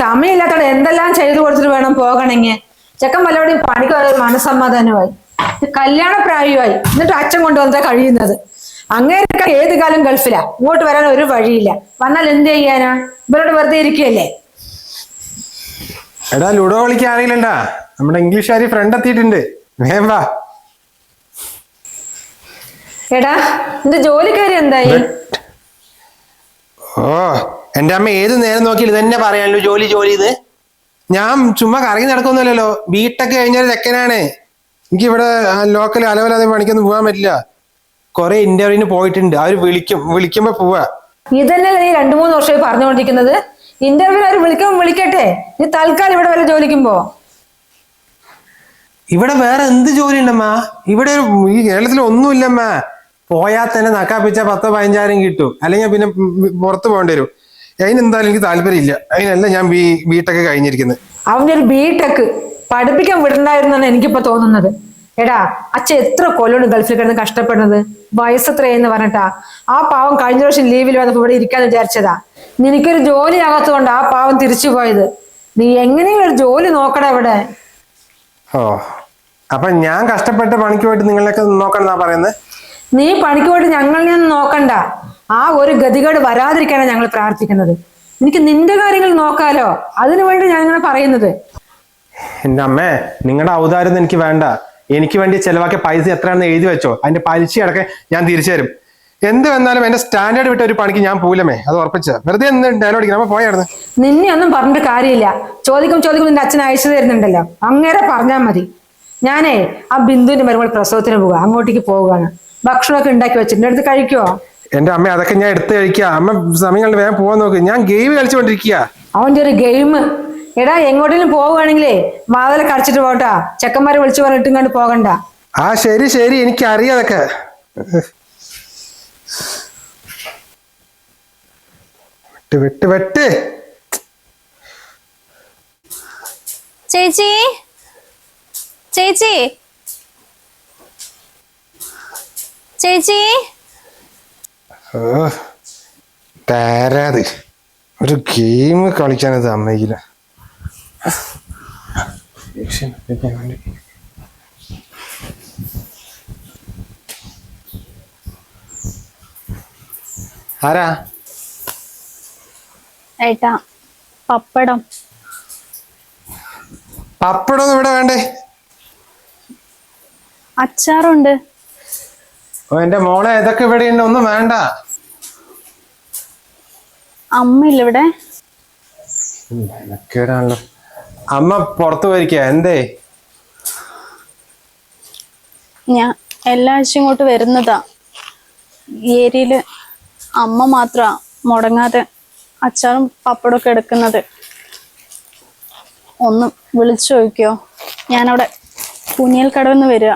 സമയമില്ലാത്തോടെ എന്തെല്ലാം ചെയ്തു കൊടുത്തിട്ട് വേണം പോകണമെങ്കിൽ. ചെക്കൻ വല്ലവടെയും പണിക്ക് ഒരു മനസ്സമാധാനമായി, കല്യാണ പ്രായമായി, എന്നിട്ട് അച്ഛൻ കൊണ്ടുവന്നാ കഴിയുന്നത്. അങ്ങേരൊക്കെ ഏത് കാലം ഗൾഫിലാ, ഇങ്ങോട്ട് വരാൻ ഒരു വഴിയില്ല. വന്നാൽ എന്ത് ചെയ്യാനാ? ഇവരോട് വെറുതെ ഇരിക്കുകയല്ലേ. എടാ ലുഡോ കളിക്കാൻ അറിയില്ലണ്ടാ, നമ്മുടെ ഇംഗ്ലീഷുകാരി ഫ്രണ്ട് എത്തിയിട്ടുണ്ട്, വേഗം വാ. എടാ നിന്റെ ജോലിക്കാരി എന്തായി? ഓ എന്റെ അമ്മ ഏത് നേരം നോക്കിയില്ല ഇതന്നെ പറയാനല്ലോ, ജോലി ജോലി. ഇത് ഞാൻ ചുമ്മാ കറങ്ങി നടക്കൊന്നുമല്ലല്ലോ, ബിടെക് കഴിഞ്ഞൊരു ചെക്കനാണ്. എനിക്ക് ഇവിടെ ലോക്കൽ അലവലാതെ പണിക്കൊന്നും പോകാൻ പറ്റില്ല. കുറെ ഇന്റർവ്യൂവിന് പോയിട്ടുണ്ട്, അവര് വിളിക്കുമ്പോ പോവാ. ഇതന്നെ നീ 2-3 വർഷമായി പറഞ്ഞുകൊണ്ടിരിക്കുന്നത്. ഇന്റർവ്യൂവിന് അവർ വിളിക്കട്ടെ, നീ തൽക്കാലം ഇവിടെ വരെ ജോലിക്കുമ്പോ. ഇവിടെ വേറെ എന്ത് ജോലി ഉണ്ടമ്മ? ഇവിടെ ഈ കേരളത്തിൽ ഒന്നുമില്ലമ്മ. പോയാൽ തന്നെ നക്കാപ്പിച്ച 10-15 കിട്ടും, അല്ലെങ്കിൽ പിന്നെ പുറത്ത് പോകേണ്ടി വരും. അതിനെന്തായാലും എനിക്ക് താല്പര്യമില്ല. അതിനല്ല ഞാൻ ബിടെക് കഴിഞ്ഞിരിക്കുന്നത്. അവന്റെ ഒരു ബിടെക് പഠിപ്പിക്കാൻ വിടണ്ടായിരുന്നാണ് എനിക്കിപ്പോ തോന്നുന്നത്. എടാ അച്ഛൻ എത്ര കൊല്ലോണ്ട് ഗൾഫിൽ കിടന്ന് കഷ്ടപ്പെടുന്നത്, വയസ്സെത്രയെന്ന് പറഞ്ഞിട്ടാ. ആ പാവം കഴിഞ്ഞ വർഷം ലീവിൽ വന്നപ്പോ ഇവിടെ ഇരിക്കാന്ന് വിചാരിച്ചതാ. നിനക്കൊരു ജോലി ആകാത്തതുകൊണ്ട് ആ പാവം തിരിച്ചു പോയത്. നീ എങ്ങനെയെങ്കിലും ഒരു ജോലി നോക്കടാ ഇവിടെ. ഓ അപ്പൊ ഞാൻ കഷ്ടപ്പെട്ട പണിക്ക് പോയിട്ട് നിങ്ങളൊക്കെ നോക്കണെന്നാ പറയുന്നത്? നീ പണിക്ക് പോയിട്ട് ഞങ്ങളെ ഒന്നും നോക്കണ്ട. ആ ഒരു ഗതികേട് വരാതിരിക്കാനാണ് ഞങ്ങൾ പ്രാർത്ഥിക്കുന്നത്. എനിക്ക് നിന്റെ കാര്യങ്ങൾ നോക്കാലോ, അതിനു വേണ്ടി ഞങ്ങൾ പറയുന്നത്. എന്റെ അമ്മേ, നിങ്ങളുടെ ഔദാര്യം എനിക്ക് വേണ്ട. എനിക്ക് വേണ്ടി ചെലവാക്കിയ പൈസ എത്രയാണെന്ന് എഴുതി വെച്ചോ, അതിന്റെ പലിശ അടക്കം ഞാൻ തിരിച്ചു തരും. എന്ത് വന്നാലും എന്റെ സ്റ്റാൻഡേർഡ് വിട്ട ഒരു പണിക്ക് ഞാൻ പോലമേ, അത് ഉറപ്പിച്ച. വെറുതെ എന്ത് ഡയലോഗ് നമ്മ പോയായിരുന്നു. നിന്നെ ഒന്നും പറഞ്ഞിട്ട് കാര്യമില്ല. ചോദിക്കും നിന്റെ അച്ഛൻ അയച്ചു തരുന്നുണ്ടല്ലോ, അങ്ങനെ പറഞ്ഞാൽ മതി. ഞാനേ ആ ബിന്ദുവിന്റെ മരുമകൾ പ്രസവത്തിന് പോവുക, അങ്ങോട്ടേക്ക് പോവുകയാണ്. ഭക്ഷണമൊക്കെ ഉണ്ടാക്കി വെച്ചിട്ട് അടുത്ത് കഴിക്കുവോ? എന്റെ അമ്മ അതൊക്കെ ഞാൻ എടുത്ത് കഴിക്കുക. അമ്മ സമയങ്ങളിൽ വേഗം പോവാൻ നോക്ക്, ഞാൻ ഗെയിം കളിച്ചുകൊണ്ടിരിക്കുക. അവന്റെ ഒരു ഗെയിം. എടാ എങ്ങോട്ടെങ്കിലും പോവുകയാണെങ്കിലേ വാതിൽ കടച്ചിട്ട് പോട്ടാ, ചെക്കന്മാരെ വിളിച്ചു പറഞ്ഞിട്ടും കണ്ട് പോകണ്ട. ആ ശരി ശരി, എനിക്ക് അറിയാം അതൊക്കെ. വെട്ട് വെട്ട്. ചേച്ചി ചേച്ചി ചേച്ചി താരാത് ഒരു ഗെയിം കളിക്കാനത് അമ്മയില്ല. ആരാ? ഏട്ടാ പപ്പടം. പപ്പടൊന്നും ഇവിടെ വേണ്ടേ? അച്ചാറുണ്ട്. ഓ എന്റെ മോളെ, ഇതൊക്കെ ഇവിടെ ഉണ്ട്, ഒന്നും വേണ്ട. അമ്മയില്ല ഇവിടെ? കേടാണല്ലോ. അമ്മ പുറത്തു പോയിരിക്കുക, എന്തേ? ഞാൻ എല്ലാ ആഴ്ചയും ഇങ്ങോട്ട് വരുന്നതാ. ഈ ഏരിയയില് അമ്മ മാത്ര മുടങ്ങാതെ അച്ചാറും പപ്പടമൊക്കെ എടുക്കുന്നത്. ഒന്ന് വിളിച്ചു ചോദിക്കോ? ഞാനവിടെ കുനിയൽ കടവെന്ന് വരിക.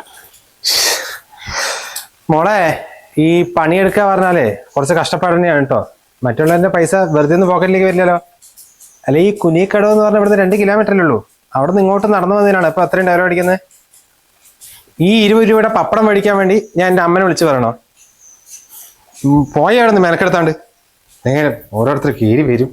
മോളെ, ഈ പണിയെടുക്കുക പറഞ്ഞാലേ കുറച്ച് കഷ്ടപ്പാടുതന്നെയാണ് കേട്ടോ. മറ്റുള്ളവരുടെ പൈസ വെറുതെ ഒന്നും പോക്കറ്റിലേക്ക് വരില്ലല്ലോ. അല്ലെ ഈ കുനിക്കടവ് എന്ന് പറഞ്ഞാൽ ഇവിടുന്ന് 2 കിലോമീറ്ററല്ലേ ഉള്ളൂ. അവിടെ നിന്ന് ഇങ്ങോട്ട് നടന്നു വന്നതിനാണ് ഇപ്പൊ അത്രയും ഡയലോഗ് അടിക്കുന്നത്. ഈ 20 രൂപയുടെ പപ്പടം മേടിക്കാൻ വേണ്ടി ഞാൻ എൻ്റെ അമ്മനെ വിളിച്ചു പറയണോ? പോയ അവിടെ നിന്ന് മെനക്കെടുത്താണ്ട് എങ്ങനെ ഓരോരുത്തർ കീറി വരും.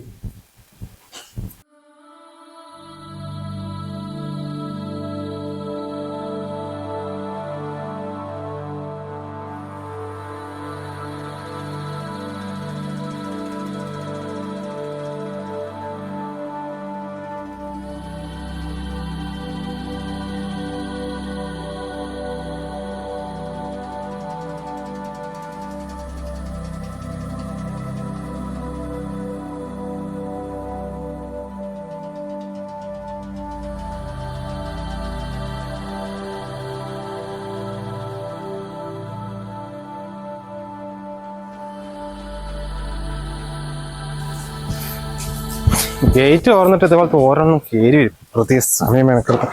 ഗേറ്റ് തുറന്നിട്ട് ഇതുപോലത്തെ ഓരോന്നും കയറി വരും. പ്രത്യേക സമയം മെനക്കെടുക്കും.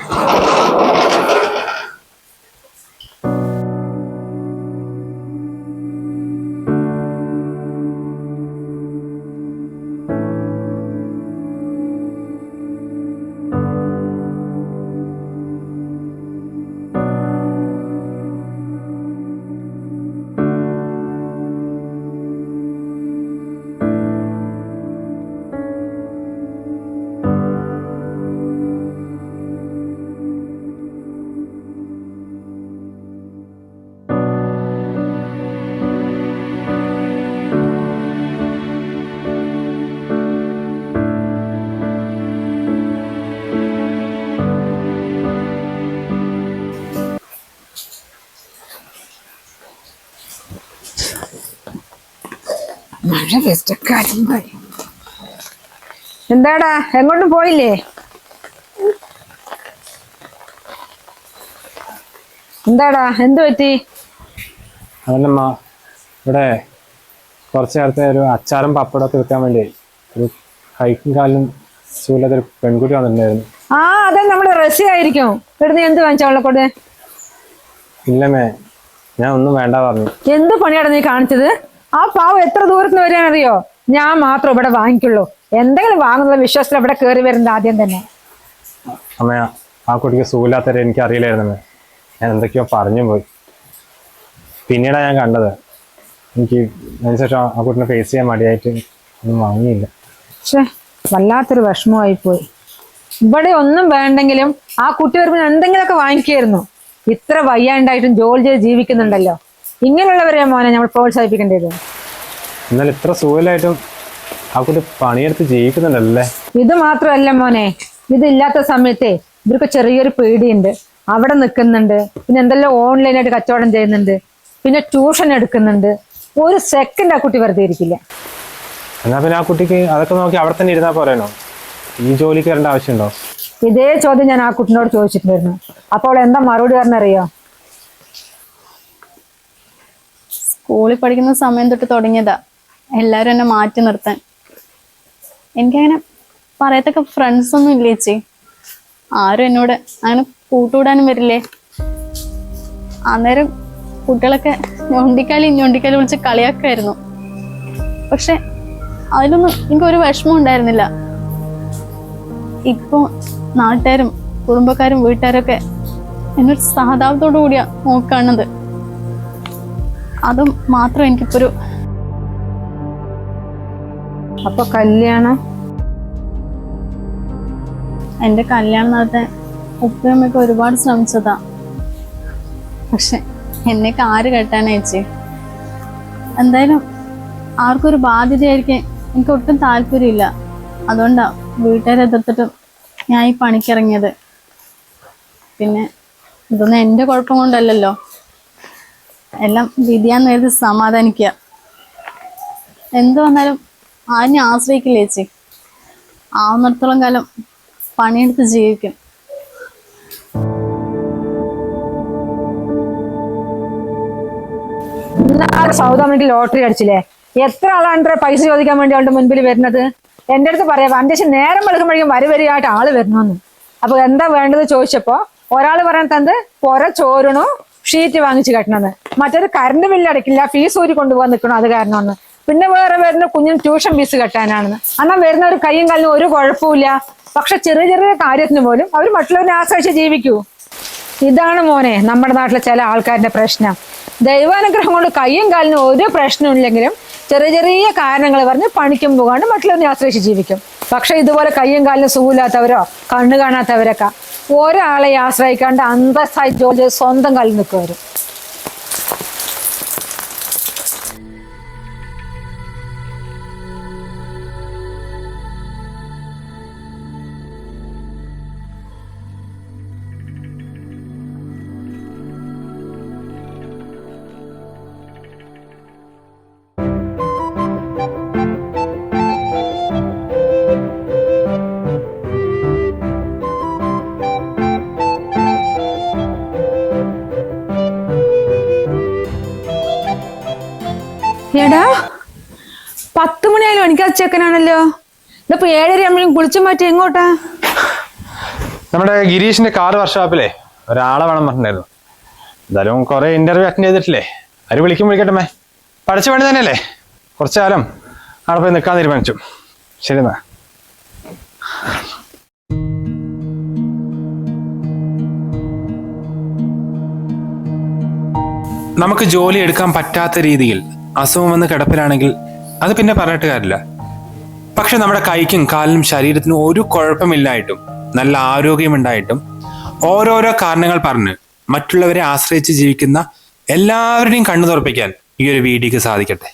എന്താടാ എങ്ങോട്ടും പോയില്ലേ? എന്താടാ എന്ത് പറ്റി? അതല്ലമ്മ, ഇവിടെ കുറച്ച് നേരത്തെ ഒരു അച്ചാറും പപ്പടമൊക്കെ വെക്കാൻ വേണ്ടി ഒരു കൈക്കും കാലിനും സുഖമില്ലാത്തൊരു പെൺകുട്ടി വന്നിട്ടുണ്ടായിരുന്നു. ആ അതെ, നമ്മുടെ റസി ആയിരിക്കും. ഇവിടുന്ന് എന്ത് വാങ്ങിച്ചവളെ കൊണ്ട്? ഇല്ലമ്മേ, ഞാൻ ഒന്നും വേണ്ട പറഞ്ഞു. എന്ത് പണിയാണ് നീ കാണിച്ചത്? ആ പാവം എത്ര ദൂരത്തിന് വരികയാണെന്നറിയോ? ഞാൻ മാത്രം ഇവിടെ വാങ്ങിക്കുള്ളൂ. എന്തെങ്കിലും വാങ്ങുന്ന വിശ്വാസത്തിൽ ഇവിടെ കയറി വരുന്നത് ആദ്യം തന്നെ. അമ്മ, ആ കുട്ടിക്ക് സുഖമില്ലാത്തവരെ എനിക്ക് അറിയില്ലായിരുന്നമ്മേ. ഞാൻ എന്തൊക്കെയോ പറഞ്ഞു പോയി. പിന്നീടാണ് ഞാൻ കണ്ടത്. എനിക്ക് അതിനുശേഷം ആ കുട്ടിനെ ഫേസ് ചെയ്യാൻ മടിയായിട്ട് ഒന്നും വാങ്ങിയില്ല. പക്ഷെ വല്ലാത്തൊരു വിഷമമായിപ്പോയി. ഇവിടെ ഒന്നും വേണ്ടെങ്കിലും ആ കുട്ടി വരുമ്പോൾ എന്തെങ്കിലുമൊക്കെ വാങ്ങിക്കായിരുന്നു. ഇത്ര വയ്യാണ്ടായിട്ടും ജോലി ചെയ്ത് ജീവിക്കുന്നുണ്ടല്ലോ. ഇങ്ങനെയുള്ളവരെ മോനെ നമ്മൾ പ്രോത്സാഹിപ്പിക്കേണ്ടത്. എന്നാൽ ഇത്ര സുഖമില്ലായിട്ടും ആ കുട്ടി പണിയെടുത്ത് ജീവിക്കുന്നുണ്ടല്ലേ? ഇത് മാത്രമല്ല മോനെ, ഇതില്ലാത്ത സമയത്തെ ഇവർക്ക് ചെറിയൊരു പേടിയുണ്ട്. അവിടെ നിൽക്കുന്നുണ്ട്, പിന്നെ എന്തെല്ലാം ഓൺലൈനായിട്ട് കച്ചവടം ചെയ്യുന്നുണ്ട്, പിന്നെ ട്യൂഷൻ എടുക്കുന്നുണ്ട്. ഒരു സെക്കൻഡ് ആ കുട്ടി വെറുതെ ഇരിക്കില്ല. എന്നാ പിന്നെ ആ കുട്ടിക്ക് അതൊക്കെ നോക്കി അവിടെ തന്നെ ഇരുന്നാൽ പോരാനോ? ഈ ജോലിക്ക് വരേണ്ട ആവശ്യമുണ്ടോ? ഇതേ ചോദ്യം ഞാൻ ആ കുട്ടിനോട് ചോദിച്ചിട്ടുണ്ടായിരുന്നു. അപ്പോൾ എന്താ മറുപടി പറഞ്ഞറിയോ? സ്കൂളിൽ പഠിക്കുന്ന സമയം തൊട്ട് തുടങ്ങിയതാ എല്ലാരും എന്നെ മാറ്റി നിർത്താൻ. എനിക്കങ്ങനെ പറയത്തക്ക ഫ്രണ്ട്സ് ഒന്നും ഇല്ലേ ചേച്ചി. ആരും എന്നോട് അങ്ങനെ കൂട്ടുകൂടാനും വരില്ലേ. അന്നേരം കുട്ടികളൊക്കെ ഞൊണ്ടിക്കാലി വിളിച്ച് കളിയാക്കായിരുന്നു. പക്ഷെ അതിലൊന്നും എനിക്കൊരു വിഷമം ഉണ്ടായിരുന്നില്ല. ഇപ്പൊ നാട്ടുകാരും കുടുംബക്കാരും വീട്ടുകാരൊക്കെ എന്നൊരു സഹതാപത്തോടു കൂടിയാ നോക്കാണത്. അതും മാത്രം എനിക്കിപ്പൊരു. അപ്പൊ കല്യാണം? എന്റെ കല്യാണം നടത്താൻ ഉപ്പയമ്മയൊക്കെ ഒരുപാട് ശ്രമിച്ചതാ. പക്ഷെ എന്നെയൊക്കെ ആര് കേട്ടാനേ ചേച്ചി. എന്തായാലും ആർക്കൊരു ബാധ്യതയായിരിക്കും എനിക്ക് ഒട്ടും താല്പര്യമില്ല. അതുകൊണ്ടാ വീട്ടുകാരെ എതിർത്തിട്ടും ഞാൻ ഈ പണിക്കിറങ്ങിയത്. പിന്നെ ഇതൊന്നും എൻ്റെ കുഴപ്പം കൊണ്ടല്ലല്ലോ, എല്ലാം വിധിയാന്ന് കരുതി സമാധാനിക്കുക. എന്ത് വന്നാലും ആരും ആശ്രയിക്കില്ല ചേച്ചി. ആവുന്നിടത്തോളം കാലം പണിയെടുത്ത് ജീവിക്കും. സൗദാമിക്ക് ലോട്ടറി അടിച്ചില്ലേ? എത്ര ആളാണ് പൈസ ചോദിക്കാൻ വേണ്ടി അവളുടെ മുൻപിൽ വരുന്നത്? എന്റെ അടുത്ത് പറയാം, അന്വേഷണം നേരം വെളുക്കുമ്പോഴേക്കും വരിവരിയായിട്ട് ആള് വരുന്നു. അപ്പൊ എന്താ വേണ്ടത് ചോദിച്ചപ്പോ ഒരാൾ പറയണത് പുര ചോരണോ ഷീറ്റ് വാങ്ങിച്ച് കെട്ടണമെന്ന്, മറ്റൊരു കറണ്ട് ബില്ല് അടയ്ക്കില്ല, ഫീസ് ഊരി കൊണ്ടുപോകാൻ നിൽക്കണോ അത് കാരണമെന്ന്, പിന്നെ വേറെ വരുന്ന കുഞ്ഞിന് ട്യൂഷൻ ഫീസ് കെട്ടാനാണെന്ന്. എന്നാൽ വരുന്ന ഒരു കൈയും കാലിനും ഒരു കുഴപ്പമില്ല. പക്ഷെ ചെറിയ ചെറിയ കാര്യത്തിന് പോലും അവർ മറ്റുള്ളവരെ ആശ്രയിച്ച് ജീവിക്കൂ. ഇതാണ് മോനെ നമ്മുടെ നാട്ടിലെ ചില ആൾക്കാരുടെ പ്രശ്നം. ദൈവാനുഗ്രഹം കൊണ്ട് കയ്യും കാലിനും ഒരു പ്രശ്നമില്ലെങ്കിലും ചെറിയ ചെറിയ കാരണങ്ങൾ പറഞ്ഞ് പണിക്കും പോകാണ്ട് മറ്റുള്ളവരെ ആശ്രയിച്ച് ജീവിക്കും. പക്ഷെ ഇതുപോലെ കയ്യും കാലിനും സുഖമില്ലാത്തവരോ കണ്ണു കാണാത്തവരൊക്കെ ഒരാളെ ആശ്രയിക്കാണ്ട് അന്തസ്സായി ജോലി ചെയ്ത് സ്വന്തം കാലിൽ നിൽക്കുവരും. എടാ 10 മണിയായാലും എനിക്കത് ചെക്കനാണല്ലോ. ഇതിപ്പോ 7:30 ആകുമ്പോഴും കുളിച്ചു മാറ്റി എങ്ങോട്ടാ? നമ്മുടെ ഗിരീഷിന്റെ കാർ വർക്ക്ഷോപ്പിലെ ഒരാളെ വേണം പറഞ്ഞിട്ടുണ്ടായിരുന്നു. എന്തായാലും കുറെ ഇന്റർവ്യൂ അറ്റൻഡ് ചെയ്തിട്ടില്ലേ, അവര് വിളിക്കട്ടെ. പഠിച്ച പണി തന്നെയല്ലേ, കുറച്ചു കാലം അവിടെ പോയി നിൽക്കാൻ തീരുമാനിച്ചു. ശരി എന്നാ. നമുക്ക് ജോലി എടുക്കാൻ പറ്റാത്ത രീതിയിൽ അസുഖം വന്ന് കിടപ്പിലാണെങ്കിൽ അത് പിന്നെ പറഞ്ഞിട്ട് കാര്യമില്ല. പക്ഷെ നമ്മുടെ കൈക്കും കാലിനും ശരീരത്തിനും ഒരു കുഴപ്പമില്ലായിട്ടും നല്ല ആരോഗ്യമുണ്ടായിട്ടും ഓരോരോ കാരണങ്ങൾ പറഞ്ഞ് മറ്റുള്ളവരെ ആശ്രയിച്ച് ജീവിക്കുന്ന എല്ലാവരുടെയും കണ്ണു തുറപ്പിക്കാൻ ഈ ഒരു വീഡിയോക്ക് സാധിക്കട്ടെ.